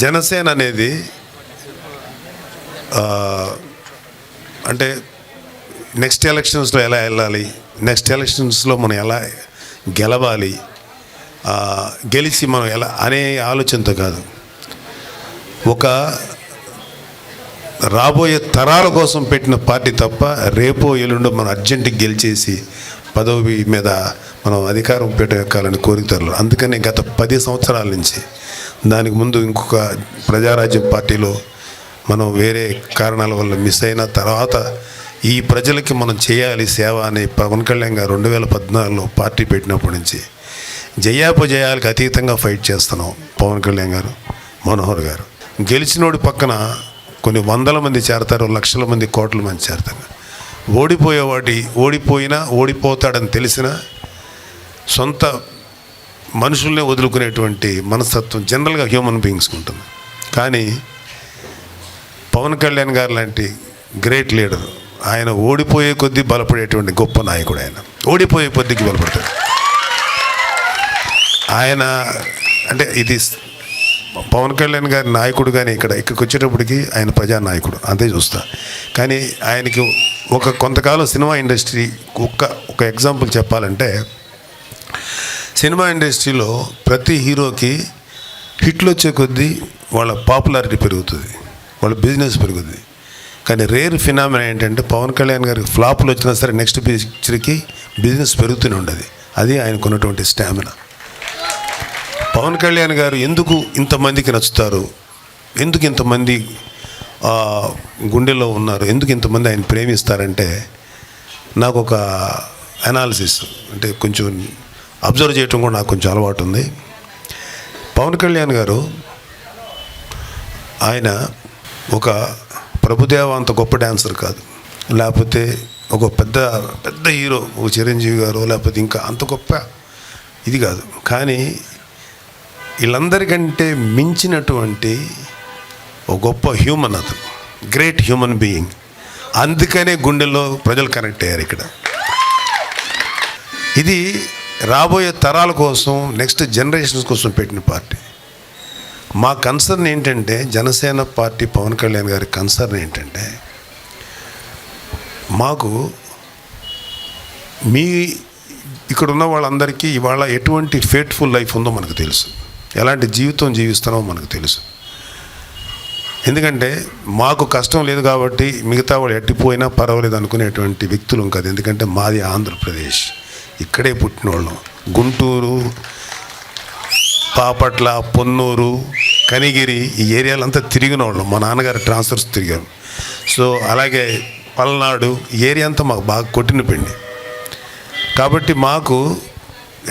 జనసేన అనేది అంటే నెక్స్ట్ ఎలక్షన్స్లో ఎలా వెళ్ళాలి, నెక్స్ట్ ఎలక్షన్స్లో మనం ఎలా గెలవాలి, గెలిచి మనం ఎలా అనే ఆలోచనతో కాదు, ఒక రాబోయే తరాల కోసం పెట్టిన పార్టీ తప్ప రేపో ఎల్లుండో మనం అర్జెంటుగా గెలిచేసి పదవి మీద మనం అధికారం పెట్టాలని కోరికలు. అందుకని గత 10 సంవత్సరాల నుంచి, దానికి ముందు ఇంకొక ప్రజారాజ్యం పార్టీలో మనం వేరే కారణాల వల్ల మిస్ అయిన తర్వాత ఈ ప్రజలకి మనం చేయాలి సేవ అని పవన్ కళ్యాణ్ గారు 2014లో పార్టీ పెట్టినప్పటి నుంచి జయాపజయాలకు అతీతంగా ఫైట్ చేస్తున్నాం. పవన్ కళ్యాణ్ గారు, మనోహర్ గారు గెలిచినోడి పక్కన కొన్ని వందల మంది చేరతారు, లక్షల మంది, కోట్ల మంది చేరతారు. ఓడిపోయినా ఓడిపోతాడని తెలిసిన సొంత మనుషుల్నే వదులుకునేటువంటి మనస్తత్వం జనరల్గా హ్యూమన్ బీయింగ్స్కి ఉంటుంది. కానీ పవన్ కళ్యాణ్ గారు లాంటి గ్రేట్ లీడర్, ఆయన ఓడిపోయే కొద్దీ బలపడేటువంటి గొప్ప నాయకుడు. ఆయన ఓడిపోయే కొద్దికి బలపడతాడు. ఆయన అంటే ఇది పవన్ కళ్యాణ్ గారి నాయకుడు, కానీ ఇక్కడికి వచ్చేటప్పటికి ఆయన ప్రజానాయకుడు అంతే చూస్తా. కానీ ఆయనకి కొంతకాలం సినిమా ఇండస్ట్రీ ఒక ఎగ్జాంపుల్ చెప్పాలంటే, సినిమా ఇండస్ట్రీలో ప్రతి హీరోకి హిట్లు వచ్చే కొద్దీ వాళ్ళ పాపులారిటీ పెరుగుతుంది, వాళ్ళ బిజినెస్ పెరుగుతుంది. కానీ రేర్ ఫినామినా ఏంటంటే పవన్ కళ్యాణ్ గారికి ఫ్లాపులు వచ్చినా సరే నెక్స్ట్ పిక్చర్కి బిజినెస్ పెరుగుతూనే ఉండదు. అది ఆయనకు ఉన్నటువంటి స్టామినా. పవన్ కళ్యాణ్ గారు ఎందుకు ఇంతమందికి నచ్చుతారు, ఎందుకు ఇంతమంది గుండెల్లో ఉన్నారు, ఎందుకు ఇంతమంది ఆయన ప్రేమిస్తారంటే, నాకు ఒక అనాలిసిస్ అంటే కొంచెం అబ్జర్వ్ చేయటం కూడా నాకు కొంచెం అలవాటు ఉంది. పవన్ కళ్యాణ్ గారు ఆయన ఒక ప్రభుదేవ అంత గొప్ప డ్యాన్సర్ కాదు, లేకపోతే ఒక పెద్ద హీరో, ఒక చిరంజీవి గారు, లేకపోతే ఇంకా అంత గొప్ప ఇది కాదు. కానీ వీళ్ళందరికంటే మించినటువంటి ఒక గొప్ప హ్యూమన్, అతను గ్రేట్ హ్యూమన్ బీయింగ్. అందుకనే గుండెల్లో ప్రజలు కనెక్ట్ అయ్యారు ఇక్కడ. ఇది రాబోయే తరాల కోసం, నెక్స్ట్ జనరేషన్స్ కోసం పెట్టిన పార్టీ. మా కన్సర్న్ ఏంటంటే, జనసేన పార్టీ పవన్ కళ్యాణ్ గారి కన్సర్న్ ఏంటంటే, మాకు ఇక్కడ ఉన్న వాళ్ళందరికీ ఇవాళ ఎటువంటి ఫేట్ఫుల్ లైఫ్ ఉందో మనకు తెలుసు, ఎలాంటి జీవితం జీవిస్తున్నామో మనకు తెలుసు. ఎందుకంటే మాకు కష్టం లేదు కాబట్టి మిగతా వాళ్ళు ఎట్టిపోయినా పర్వాలేదు అనుకునేటువంటి వ్యక్తులు కాదు. ఎందుకంటే మాది ఆంధ్రప్రదేశ్, ఇక్కడే పుట్టినోళ్ళం. గుంటూరు, బాపట్ల, పొన్నూరు, కనిగిరి ఈ ఏరియాలంతా తిరిగిన వాళ్ళం. మా నాన్నగారు ట్రాన్స్ఫర్స్ తిరిగారు. సో అలాగే పల్నాడు ఈ ఏరియా అంతా మాకు బాగా కొట్టిన పిండి. కాబట్టి మాకు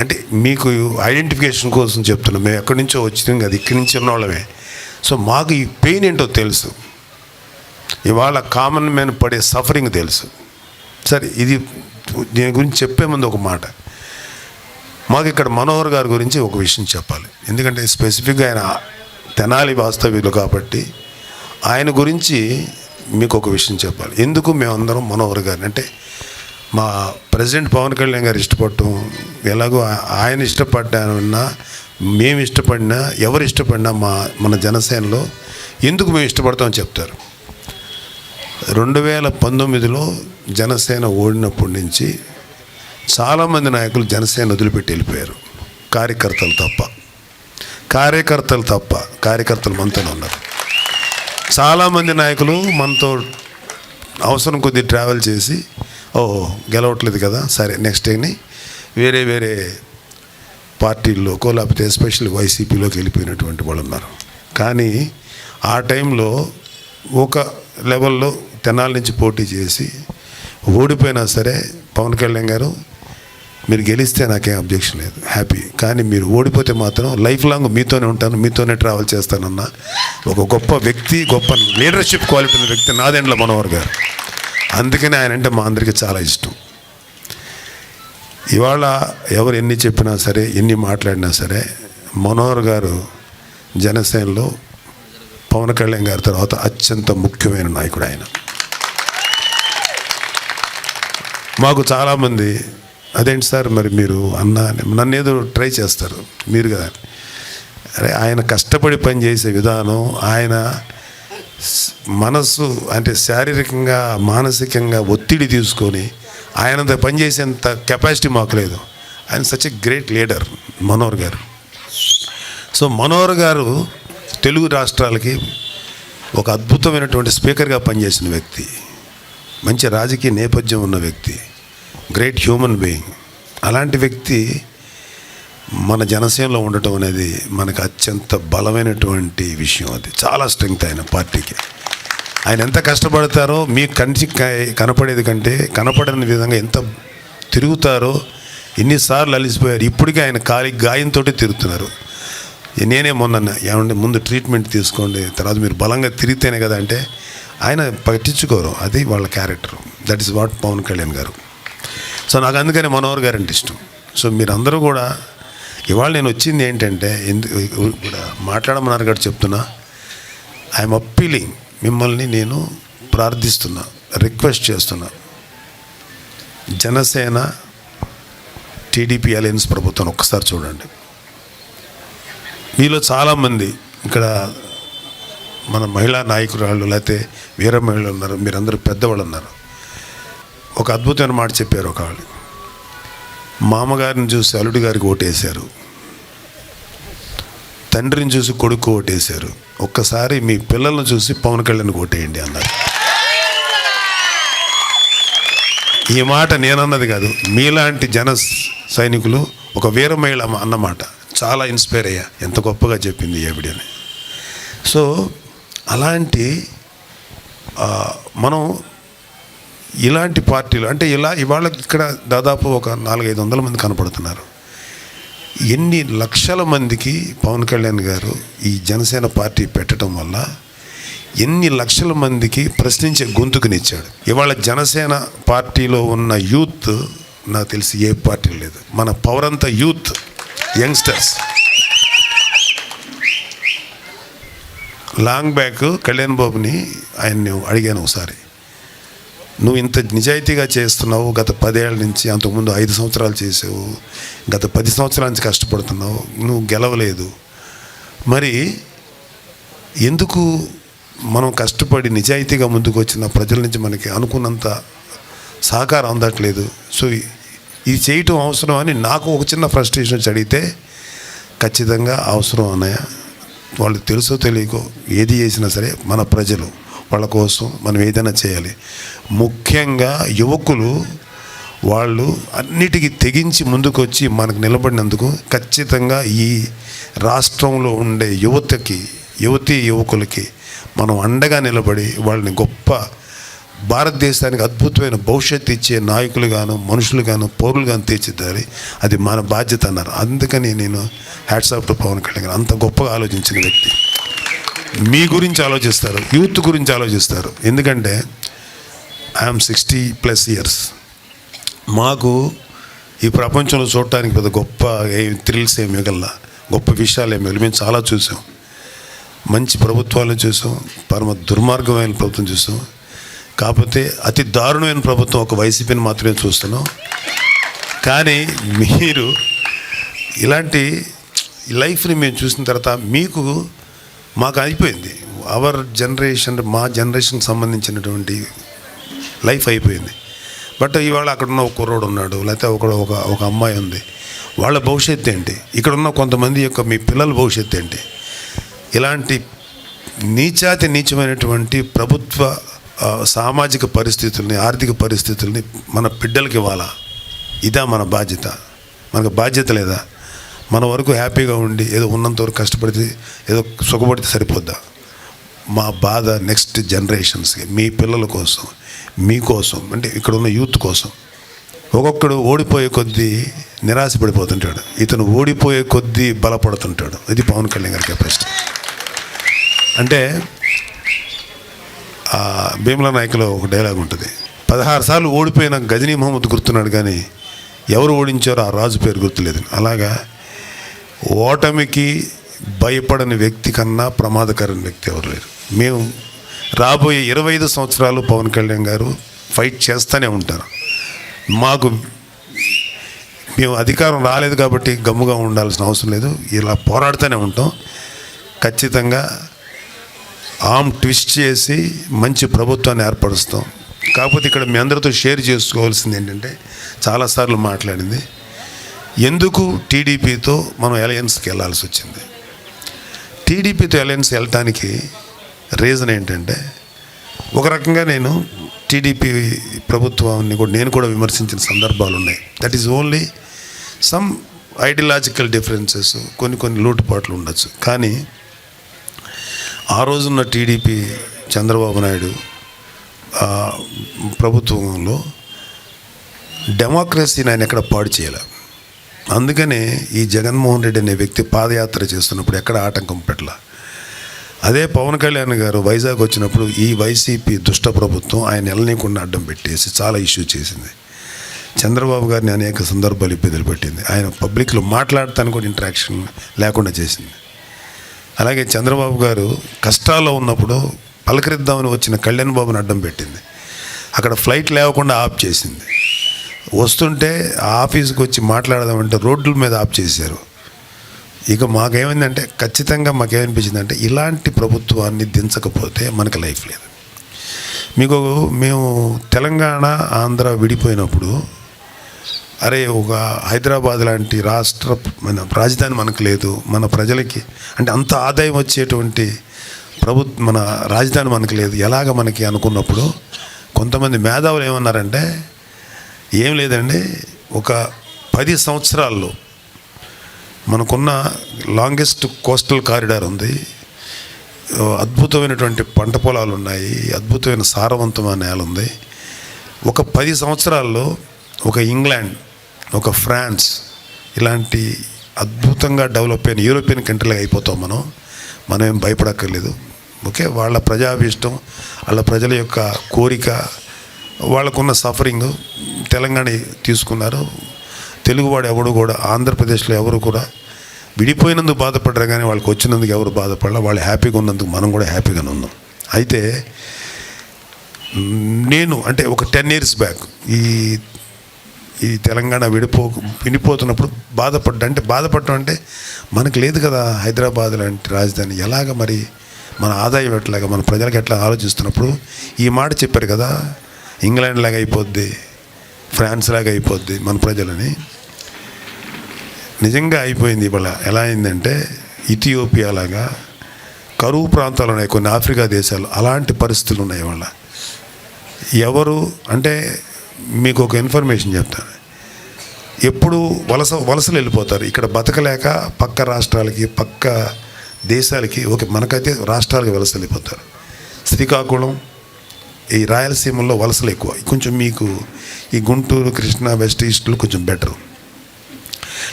అంటే మీకు ఐడెంటిఫికేషన్ కోసం చెప్తున్నాం, మేము ఎక్కడి నుంచో వచ్చినాం కదా, ఇక్కడి నుంచి ఉన్నవాళ్ళమే. సో మాకు ఈ పెయిన్ ఏంటో తెలుసు, ఇవాళ కామన్ మ్యాన్ పడే సఫరింగ్ తెలుసు. సరే, ఇది దీని గురించి చెప్పే ముందు ఒక మాట, మాకు ఇక్కడ మనోహర్ గారి గురించి ఒక విషయం చెప్పాలి. ఎందుకంటే స్పెసిఫిక్గా ఆయన తెనాలి వాస్తవ్యులు కాబట్టి ఆయన గురించి మీకు ఒక విషయం చెప్పాలి. ఎందుకు మేమందరం మనోహర్ గారిని అంటే, మా ప్రెసిడెంట్ పవన్ కళ్యాణ్ గారు ఇష్టపడటం, ఎలాగో ఆయన ఇష్టపడ్డా, మేము ఇష్టపడినా, ఎవరు ఇష్టపడినా మన జనసేనలో ఎందుకు మేము ఇష్టపడతామని చెప్తారు. 2019లో జనసేన ఓడినప్పటి నుంచి చాలామంది నాయకులు జనసేన వదిలిపెట్టి వెళ్ళిపోయారు, కార్యకర్తలు తప్ప. కార్యకర్తలు మనతోనే ఉన్నారు. చాలామంది నాయకులు మనతో అవసరం కొద్దీ ట్రావెల్ చేసి, ఓహో గెలవట్లేదు కదా, సరే నెక్స్ట్ టైంని వేరే పార్టీల్లోకో లేకపోతే ఎస్పెషల్లీ వైసీపీలోకి వెళ్ళిపోయినటువంటి వాళ్ళు ఉన్నారు. కానీ ఆ టైంలో ఒక లెవెల్లో తెనాలి నుంచి పోటీ చేసి ఓడిపోయినా సరే పవన్ కళ్యాణ్ గారు, మీరు గెలిస్తే నాకేం అబ్జెక్షన్ లేదు, హ్యాపీ. కానీ మీరు ఓడిపోతే మాత్రం లైఫ్ లాంగ్ మీతోనే ఉంటాను, మీతోనే ట్రావెల్ చేస్తానన్న ఒక గొప్ప వ్యక్తి, గొప్ప లీడర్షిప్ క్వాలిటీ ఉన్న వ్యక్తి నాదెండ్ల మనోహర్ గారు. అందుకని ఆయన అంటే మా అందరికీ చాలా ఇష్టం. ఇవాళ ఎవరు ఎన్ని చెప్పినా సరే, ఎన్ని మాట్లాడినా సరే, మనోహర్ గారు జనసేనలో పవన్ కళ్యాణ్ గారి తర్వాత అత్యంత ముఖ్యమైన నాయకుడు ఆయన. మాకు చాలామంది అదేంటి సార్ మరి మీరు నన్ను ఏదో ట్రై చేస్తారు మీరు కదా, అరే ఆయన కష్టపడి పనిచేసే విధానం, ఆయన మనసు అంటే శారీరకంగా మానసికంగా ఒత్తిడి తీసుకొని ఆయనంత పనిచేసేంత కెపాసిటీ మాకు లేదు. ఆయన such a great leader Manohar గారు. సో మనోహర్ గారు తెలుగు రాష్ట్రాలకి ఒక అద్భుతమైనటువంటి స్పీకర్గా పనిచేసిన వ్యక్తి, మంచి రాజకీయ నేపథ్యం ఉన్న వ్యక్తి, గ్రేట్ హ్యూమన్ బీయింగ్. అలాంటి వ్యక్తి మన జనసేనలో ఉండటం అనేది మనకు అత్యంత బలమైనటువంటి విషయం. అది చాలా స్ట్రెంగ్త్ ఆయన పార్టీకి. ఆయన ఎంత కష్టపడతారో మీకు కనపడేది కంటే కనపడని విధంగా ఎంత తిరుగుతారో, ఎన్నిసార్లు అలిసిపోయారు. ఇప్పటికీ ఆయన గాయంతో తిరుగుతున్నారు. నేనే మొన్న ఏమంటే ముందు ట్రీట్మెంట్ తీసుకోండి, తర్వాత మీరు బలంగా తిరిగితేనే కదా అంటే ఆయన పట్టించుకోరు. అది వాళ్ళ character. That is what Pawan Kalyan గారు. సో నాకు అందుకని మనోహర్ గారు అంటే ఇష్టం. సో మీరందరూ కూడా ఇవాళ నేను వచ్చింది ఏంటంటే, ఎందుకు కూడా మాట్లాడమన్నారు కాబట్టి చెప్తున్నా, ఐఎమ్ అప్పీలింగ్, మిమ్మల్ని నేను ప్రార్థిస్తున్నా, రిక్వెస్ట్ చేస్తున్నా, జనసేన టీడీపీ అలయన్స్ ప్రభుత్వం ఒక్కసారి చూడండి. మీలో చాలామంది ఇక్కడ మన మహిళా నాయకురాళ్ళు లేకపోతే వీర మహిళలు ఉన్నారు, మీరందరూ పెద్దవాళ్ళు ఉన్నారు. ఒక అద్భుతమైన మాట చెప్పారు. ఒక వాళ్ళు మామగారిని చూసి అల్లుడి గారికి ఓటేశారు, తండ్రిని చూసి కొడుకు ఓటేశారు, ఒక్కసారి మీ పిల్లలను చూసి పవన్ కళ్యాణ్కి ఓటేయండి అన్నారు. ఈ మాట నేనన్నది కాదు, మీలాంటి జన సైనికులు ఒక వీర మహిళ అన్నమాట. చాలా ఇన్స్పైర్ అయ్యా, ఎంత గొప్పగా చెప్పింది ఏబిడి అని. సో అలాంటి మనం ఇలాంటి పార్టీలు అంటే ఇవాళ ఇక్కడ దాదాపు ఒక 400-500 మంది కనపడుతున్నారు. ఎన్ని లక్షల మందికి పవన్ కళ్యాణ్ గారు ఈ జనసేన పార్టీ పెట్టడం వల్ల ఎన్ని లక్షల మందికి ప్రశ్నించే గొంతుకునిచ్చాడు. ఇవాళ జనసేన పార్టీలో ఉన్న యూత్ నాకు తెలిసి ఏ పార్టీ లేదు. మన పవర్ అంతా youth, youngsters. Long back Kalyan బాబుని ఆయన్ని అడిగాను ఒకసారి, నువ్వు ఇంత నిజాయితీగా చేస్తున్నావు, గత 10 ఏళ్ళ నుంచి, అంతకుముందు 5 సంవత్సరాలు చేసావు, గత 10 సంవత్సరాల నుంచి కష్టపడుతున్నావు, నువ్వు గెలవలేదు, మరి ఎందుకు మనం కష్టపడి నిజాయితీగా ముందుకు వచ్చిన ప్రజల నుంచి మనకి అనుకున్నంత సహకారం అందట్లేదు? సో ఇది చేయటం అవసరం అని నాకు ఒక చిన్న ఫ్రస్ట్రేషన్ వచ్చి అడిగితే, ఖచ్చితంగా అవసరం అన్నయ్య, వాళ్ళు తెలుసో తెలియకో ఏది చేసినా సరే మన ప్రజలు వాళ్ళ కోసం మనం ఏదైనా చేయాలి. ముఖ్యంగా యువకులు వాళ్ళు అన్నిటికీ తెగించి ముందుకు వచ్చి మనకు నిలబడినందుకు ఖచ్చితంగా ఈ రాష్ట్రంలో ఉండే యువకులకి మనం అండగా నిలబడి వాళ్ళని గొప్ప భారతదేశానికి అద్భుతమైన భవిష్యత్తు ఇచ్చే నాయకులుగాను, మనుషులుగాను, పౌరులుగాను తీర్చిదిద్దాలి. అది మన బాధ్యత అన్నారు. అందుకని నేను hats off to Pawan Kalyan. అంత గొప్పగా ఆలోచించిన వ్యక్తి. మీ గురించి ఆలోచిస్తారు, యూత్ గురించి ఆలోచిస్తారు. ఎందుకంటే ఐఎమ్ 60+ ఇయర్స్. మాకు ఈ ప్రపంచంలో చూడటానికి పెద్ద గొప్ప థ్రిల్స్ ఏమి మిగల్లా, గొప్ప విషయాలు ఏమి మిగలి. మేము చాలా చూసాం, మంచి ప్రభుత్వాలను చూసాం, పరమ దుర్మార్గమైన ప్రభుత్వం చూసాం. కాకపోతే అతి దారుణమైన ప్రభుత్వం ఒక వైసీపీని మాత్రమే చూస్తున్నాం. కానీ మీరు ఇలాంటి లైఫ్ని మేము చూసిన తర్వాత మాకు అయిపోయింది. అవర్ జనరేషన్, మా జనరేషన్కి సంబంధించినటువంటి లైఫ్ అయిపోయింది. బట్ ఇవాళ అక్కడున్న ఒక కుర్రోడు ఉన్నాడు, లేకపోతే ఒక అమ్మాయి ఉంది, వాళ్ళ భవిష్యత్తు ఏంటి? ఇక్కడున్న కొంతమంది యొక్క మీ పిల్లల భవిష్యత్తు ఏంటి? ఇలాంటి నీచమైనటువంటి ప్రభుత్వ సామాజిక పరిస్థితుల్ని, ఆర్థిక పరిస్థితుల్ని మన బిడ్డలకి ఇవ్వాలా? ఇదా మన బాధ్యత? మనకు బాధ్యత లేదా? మన వరకు హ్యాపీగా ఉండి ఏదో ఉన్నంత వరకు కష్టపడితే ఏదో సుఖపడితే సరిపోద్దా? మా బాధ నెక్స్ట్ జనరేషన్స్కి, మీ పిల్లల కోసం, మీకోసం, అంటే ఇక్కడ ఉన్న యూత్ కోసం. ఒక్కొక్కడు ఓడిపోయే కొద్దీ నిరాశపడిపోతుంటాడు, ఇతను ఓడిపోయే కొద్దీ బలపడుతుంటాడు. ఇది పవన్ కళ్యాణ్ గారి కెపాసిటీ. అంటే భీమలా నాయకులో ఒక డైలాగ్ ఉంటుంది, 16 సార్లు ఓడిపోయిన గజనీ మహమ్మద్ గుర్తున్నాడు కానీ ఎవరు ఓడించారో ఆ రాజు పేరు గుర్తులేదు. అలాగా ఓటమికి భయపడని వ్యక్తి కన్నా ప్రమాదకరమైన వ్యక్తి ఎవరు లేరు. మేము రాబోయే 25 సంవత్సరాలు పవన్ కళ్యాణ్ గారు ఫైట్ చేస్తూనే ఉంటారు. మేము అధికారం రాలేదు కాబట్టి గమ్ముగా ఉండాల్సిన అవసరం లేదు, ఇలా పోరాడుతూనే ఉంటాం. ఖచ్చితంగా ఆర్మ్ ట్విస్ట్ చేసి మంచి ప్రభుత్వాన్ని ఏర్పరుస్తాం. కాకపోతే ఇక్కడ మీ అందరితో షేర్ చేసుకోవాల్సింది ఏంటంటే, చాలాసార్లు మాట్లాడింది, ఎందుకు టీడీపీతో మనం అలయన్స్కి వెళ్ళాల్సి వచ్చింది. టీడీపీతో అలయన్స్ వెళ్ళటానికి రీజన్ ఏంటంటే, ఒక రకంగా నేను టీడీపీ ప్రభుత్వాన్ని కూడా నేను కూడా విమర్శించిన సందర్భాలు ఉన్నాయి. That is only some ideological differences, కొన్ని లోటుపాట్లు ఉండొచ్చు. కానీ ఆ రోజున్న టీడీపీ చంద్రబాబు నాయుడు ప్రభుత్వంలో డెమోక్రసీని ఆయన ఎక్కడ పాడు చేయలే. అందుకనే ఈ జగన్మోహన్ రెడ్డి అనే వ్యక్తి పాదయాత్ర చేస్తున్నప్పుడు ఎక్కడ ఆటంకం పెట్టల. అదే పవన్ కళ్యాణ్ గారు వైజాగ్ వచ్చినప్పుడు ఈ వైసీపీ దుష్ట ప్రభుత్వం ఆయన వెళ్ళనీయకుండా అడ్డం పెట్టేసి చాలా ఇష్యూ చేసింది. చంద్రబాబు గారిని అనేక సందర్భాలు ఇబ్బందులు పెట్టింది. ఆయన పబ్లిక్లో మాట్లాడటానికి కూడా ఇంటరాక్షన్ లేకుండా చేసింది. అలాగే చంద్రబాబు గారు కష్టాల్లో ఉన్నప్పుడు పలకరిద్దామని వచ్చిన కళ్యాణ్ బాబుని అడ్డం పెట్టింది. అక్కడ ఫ్లైట్ లేకుండా ఆఫ్ చేసింది. వస్తుంటే ఆఫీస్కి వచ్చి మాట్లాడదామంటే రోడ్ల మీద ఆఫ్ చేశారు. ఇక మాకేమైందంటే, ఖచ్చితంగా మాకేమనిపించిందంటే, ఇలాంటి ప్రభుత్వాన్ని దించకపోతే మనకు లైఫ్ లేదు. మేము తెలంగాణ ఆంధ్ర విడిపోయినప్పుడు, అరే ఒక హైదరాబాద్ లాంటి మన రాజధాని మనకు లేదు, మన ప్రజలకి అంటే అంత ఆదాయం వచ్చేటువంటి మన రాజధాని మనకు లేదు, ఎలాగ మనకి అనుకున్నప్పుడు కొంతమంది మేధావులు ఏమన్నారంటే, ఏం లేదండి, ఒక 10 సంవత్సరాల్లో మనకున్న లాంగెస్ట్ కోస్టల్ కారిడార్ ఉంది, అద్భుతమైనటువంటి పంట పొలాలు ఉన్నాయి, అద్భుతమైన సారవంతమైన నేల ఉంది. ఒక 10 సంవత్సరాల్లో ఒక ఇంగ్లాండ్, ఒక ఫ్రాన్స్ ఇలాంటి అద్భుతంగా డెవలప్ అయిన యూరోపియన్ కంట్రీలాగా అయిపోతాం మనం ఏం భయపడక్కర్లేదు. ఓకే, వాళ్ళ ప్రజాభీష్టం, వాళ్ళ ప్రజల యొక్క కోరిక, వాళ్ళకున్న సఫరింగ్ తెలంగాణ తీసుకున్నారు. తెలుగువాడు ఎవడు కూడా, ఆంధ్రప్రదేశ్లో ఎవరు కూడా విడిపోయినందుకు బాధపడ్డారు, కానీ వాళ్ళకి వచ్చినందుకు ఎవరు బాధపడలే. వాళ్ళు హ్యాపీగా ఉన్నందుకు మనం కూడా హ్యాపీగానే ఉన్నాం. అయితే నేను అంటే ఒక 10 years బ్యాక్ ఈ తెలంగాణ విడిపోతున్నప్పుడు బాధపడటం అంటే మనకు లేదు కదా హైదరాబాద్ లాంటి రాజధాని, ఎలాగ మరి మన ఆదాయం ఎట్లాగా, మన ప్రజలకు ఎట్లా ఆలోచిస్తున్నప్పుడు ఈ మాట చెప్పారు కదా, ఇంగ్లాండ్ లాగా అయిపోద్ది, ఫ్రాన్స్ లాగా అయిపోద్ది మన ప్రజలని. నిజంగా అయిపోయింది. ఇవాళ ఎలా అయిందంటే, ఇథియోపియా లాగా కరువు ప్రాంతాలు ఉన్నాయి, కొన్ని ఆఫ్రికా దేశాలు, అలాంటి పరిస్థితులు ఉన్నాయి ఇవాళ. ఎవరు అంటే, మీకు ఒక ఇన్ఫర్మేషన్ చెప్తాను, ఎప్పుడు వలసలు వెళ్ళిపోతారు, ఇక్కడ బతకలేక పక్క రాష్ట్రాలకి, పక్క దేశాలకి, మనకైతే రాష్ట్రాలకి వలస వెళ్ళిపోతారు. శ్రీకాకుళం, ఈ రాయలసీమల్లో వలసలు ఎక్కువ. కొంచెం మీకు ఈ గుంటూరు, కృష్ణా, వెస్ట్ ఈస్ట్లో కొంచెం బెటరు.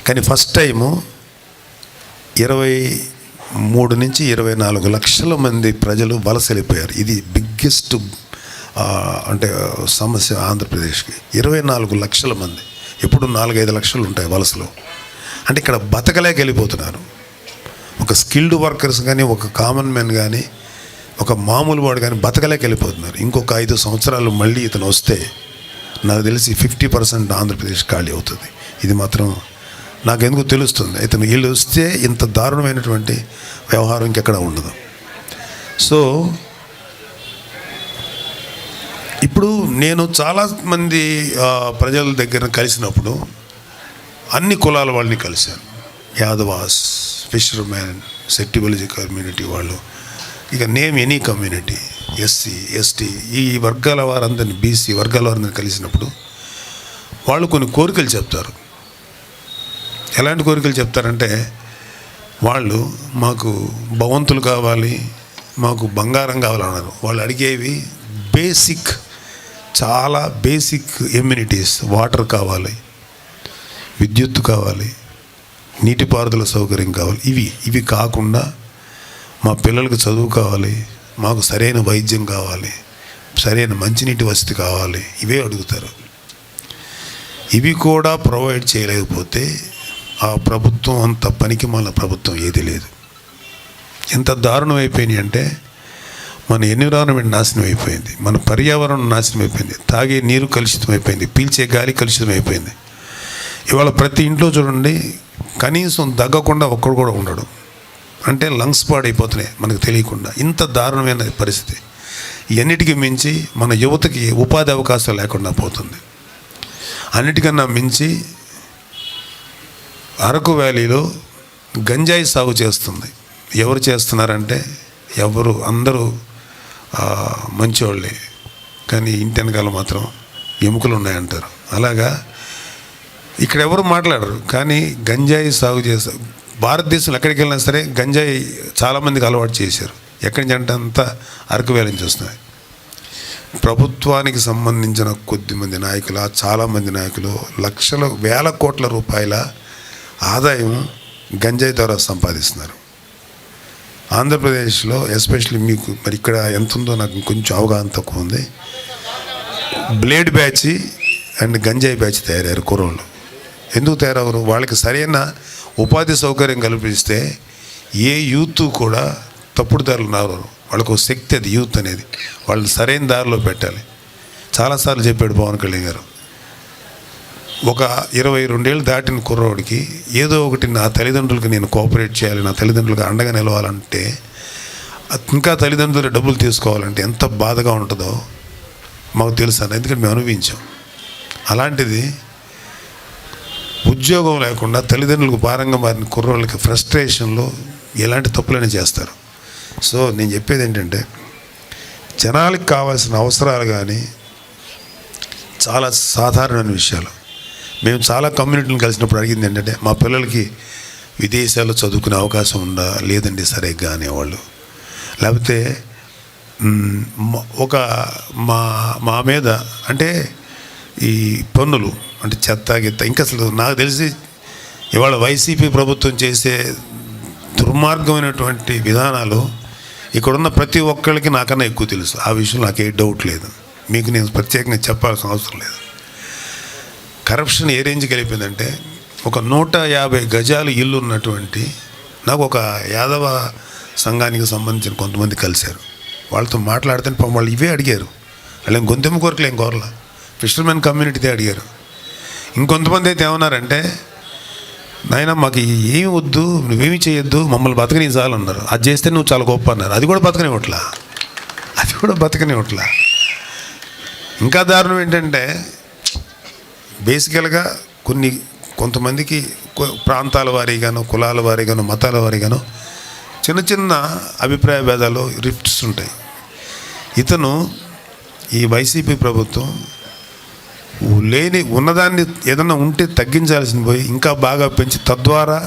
కానీ ఫస్ట్ టైము 23 నుంచి 24 లక్షల మంది ప్రజలు వలస వెళ్ళిపోయారు. ఇది బిగ్గెస్ట్ అంటే సమస్య ఆంధ్రప్రదేశ్కి. 24 లక్షల మంది, ఎప్పుడు 4-5 లక్షలు ఉంటాయి వలసలు. అంటే ఇక్కడ బతకలేక వెళ్ళిపోతున్నారు. ఒక స్కిల్డ్ వర్కర్స్ కానీ, ఒక కామన్ మ్యాన్ కానీ, ఒక మామూలు వాడు కానీ బతకలేక వెళ్ళిపోతున్నారు. ఇంకొక 5 సంవత్సరాలు మళ్ళీ ఇతను వస్తే నాకు తెలిసి 50% ఆంధ్రప్రదేశ్ ఖాళీ అవుతుంది. ఇది మాత్రం నాకెందుకు తెలుస్తుంది. ఇతను వీళ్ళు వస్తే ఇంత దారుణమైనటువంటి వ్యవహారం ఇంకెక్కడ ఉండదు. సో ఇప్పుడు నేను చాలామంది ప్రజల దగ్గర కలిసినప్పుడు అన్ని కులాల వాళ్ళని కలిశాను. యాదవాస్, ఫిషర్మ్యాన్, సెట్టిబలిజీ కమ్యూనిటీ వాళ్ళు, ఇక name any community, SC, ST, ఈ వర్గాల వారందరినీ, బీసీ వర్గాల వారందరినీ కలిసినప్పుడు వాళ్ళు కొన్ని కోరికలు చెప్తారు. ఎలాంటి కోరికలు చెప్తారంటే, వాళ్ళు మాకు భవంతులు కావాలి, మాకు బంగారం కావాలన్నారు. వాళ్ళు అడిగేవి బేసిక్, చాలా బేసిక్ ఎమ్యూనిటీస్. వాటర్ కావాలి, విద్యుత్తు కావాలి, నీటిపారుదల సౌకర్యం కావాలి. ఇవి కాకుండా మా పిల్లలకు చదువు కావాలి, మాకు సరైన వైద్యం కావాలి, సరైన మంచినీటి వసతి కావాలి, ఇవే అడుగుతారు. ఇవి కూడా ప్రొవైడ్ చేయలేకపోతే ఆ ప్రభుత్వం అంత పనికిమాలిన ప్రభుత్వం ఏది లేదు. ఎంత దారుణం అయిపోయినాయి అంటే, మన ఎన్విరాన్మెంట్ నాశనం అయిపోయింది, మన పర్యావరణం నాశనం అయిపోయింది, తాగే నీరు కలుషితం అయిపోయింది, పీల్చే గాలి కలుషితం అయిపోయింది. ఇవాళ ప్రతి ఇంట్లో చూడండి కనీసం దగ్గకుండా ఒక్కడు కూడా ఉండడు. అంటే లంగ్స్ పాడైపోతున్నాయి మనకు తెలియకుండా. ఇంత దారుణమైన పరిస్థితి. ఎన్నిటికీ మించి మన యువతకి ఉపాధి అవకాశాలు లేకుండా పోతుంది. అన్నిటికన్నా మించి అరకు వ్యాలీలో గంజాయి సాగు చేస్తుంది. ఎవరు చేస్తున్నారంటే అందరూ మంచివాళ్ళే, కానీ ఇంటి వెనకాల మాత్రం ఎముకలు ఉన్నాయంటారు. అలాగా ఇక్కడ ఎవరు మాట్లాడరు, కానీ గంజాయి సాగు చేస్తారు. భారతదేశంలో ఎక్కడికి వెళ్ళినా సరే గంజాయి చాలామందికి అలవాటు చేశారు. ఎక్కడి నుంచి అంటే అంతా అరకు వ్యాలీ నుంచి వస్తున్నాయి. ప్రభుత్వానికి సంబంధించిన కొద్దిమంది నాయకులు, చాలామంది నాయకులు లక్షల వేల కోట్ల రూపాయల ఆదాయం గంజాయి ద్వారా సంపాదిస్తున్నారు. ఆంధ్రప్రదేశ్లో ఎస్పెషల్లీ మీకు మరి ఇక్కడ ఎంత ఉందో నాకు కొంచెం అవగాహన తక్కువ ఉంది. బ్లేడ్ బ్యాచ్ అండ్ గంజాయి బ్యాచ్ తయారయ్యారు కుర్రోళ్ళు. ఎందుకు తయారవరు? వాళ్ళకి సరైన ఉపాధి సౌకర్యం కల్పిస్తే ఏ యూత్ కూడా తప్పుడు దారులు రావరు. వాళ్ళకు శక్తి అది యూత్ అనేది. వాళ్ళని సరైన దారిలో పెట్టాలి. చాలాసార్లు చెప్పాడు పవన్ కళ్యాణ్ గారు. ఒక 22 ఏళ్ళు దాటిన కుర్రోడికి ఏదో ఒకటి నా తల్లిదండ్రులకి నేను కోఆపరేట్ చేయాలి, నా తల్లిదండ్రులకు అండగా నిలవాలంటే, ఇంకా తల్లిదండ్రులు డబ్బులు తీసుకోవాలంటే ఎంత బాధగా ఉంటుందో మాకు తెలుసు. ఎందుకంటే మేము అనుభవించాం. అలాంటిది ఉద్యోగం లేకుండా తల్లిదండ్రులకు భారంగా మారిన కుర్రోళ్ళకి ఫ్రస్ట్రేషన్లో ఎలాంటి తప్పులైనా చేస్తారు. సో నేను చెప్పేది ఏంటంటే, జనాలకు కావాల్సిన అవసరాలు కానీ చాలా సాధారణమైన విషయాలు. మేము చాలా కమ్యూనిటీని కలిసినప్పుడు అడిగింది ఏంటంటే, మా పిల్లలకి విదేశాల్లో చదువుకునే అవకాశం ఉందా? లేదండి సరిగ్గా అనేవాళ్ళు. లేకపోతే మా మీద అంటే ఈ పన్నులు అంటే చెత్త గిత్త, ఇంకా అసలు నాకు తెలిసి ఇవాళ వైసీపీ ప్రభుత్వం చేసే దుర్మార్గమైనటువంటి విధానాలు ఇక్కడున్న ప్రతి ఒక్కరికి నాకన్నా ఎక్కువ తెలుసు. ఆ విషయంలో నాకు ఏ డౌట్ లేదు. మీకు నేను ప్రత్యేకంగా చెప్పాల్సిన అవసరం లేదు. కరప్షన్ ఏ రేంజ్కి వెళ్ళిపోయిందంటే, ఒక 150 గజాలు ఇల్లు ఉన్నటువంటి నాకు ఒక యాదవ సంఘానికి సంబంధించిన కొంతమంది కలిశారు. వాళ్ళతో మాట్లాడితే పాపం వాళ్ళు ఇవే అడిగారు. వాళ్ళు గొంతెమ్మ కోరికలు ఏం కోరలా, ఫిషర్మెన్ కమ్యూనిటీదే అడిగారు. ఇంకొంతమంది అయితే ఏమన్నారంటే, నాయన మాకు ఏమి వద్దు, నువ్వేమి చేయొద్దు, మమ్మల్ని బతకని చాలు అన్నారు. అది చేస్తే నువ్వు చాలా గొప్ప అన్నారు. అది కూడా బతకనివ్వట్లా. ఇంకా దారుణం ఏంటంటే, బేసికల్గా కొంతమందికి ప్రాంతాల వారీగాను, కులాల వారీగాను, మతాల వారీగాను చిన్న చిన్న అభిప్రాయ భేదాలు, రిఫ్ట్స్ ఉంటాయి. ఈ వైసీపీ ప్రభుత్వం ఉన్నదాన్ని ఏదన్నా ఉంటే తగ్గించాల్సింది పోయి ఇంకా బాగా పెంచి, తద్వారా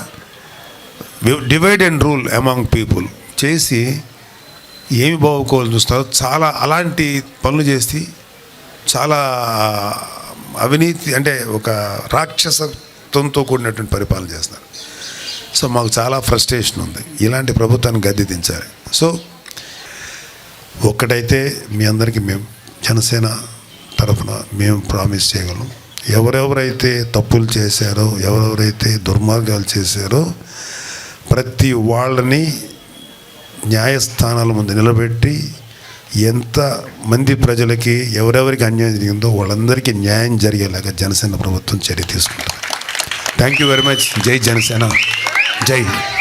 divide and rule among people చేసి ఏమి బాగుకోవాలని చూస్తారో చాలా అలాంటి పనులు చేసి చాలా అవినీతి అంటే ఒక రాక్షసత్వంతో కూడినటువంటి పరిపాలన చేస్తున్నారు. సో మాకు చాలా ఫ్రస్ట్రేషన్ ఉంది. ఇలాంటి ప్రభుత్వాన్ని గద్దె దించాలి. సో ఒక్కటైతే మీ అందరికీ మేము జనసేన తరఫున మేము ప్రామిస్ చేయగలం, ఎవరెవరైతే తప్పులు చేశారో, ఎవరెవరైతే దుర్మార్గాలు చేశారో ప్రతి వాళ్ళని న్యాయస్థానాల ముందు నిలబెట్టి ఎంతమంది ప్రజలకి ఎవరెవరికి అన్యాయం జరిగిందో వాళ్ళందరికీ న్యాయం జరిగేలాగా జనసేన ప్రభుత్వం చర్య తీసుకుంటుంది. Thank you very much. జై జనసేన. జై హింద్.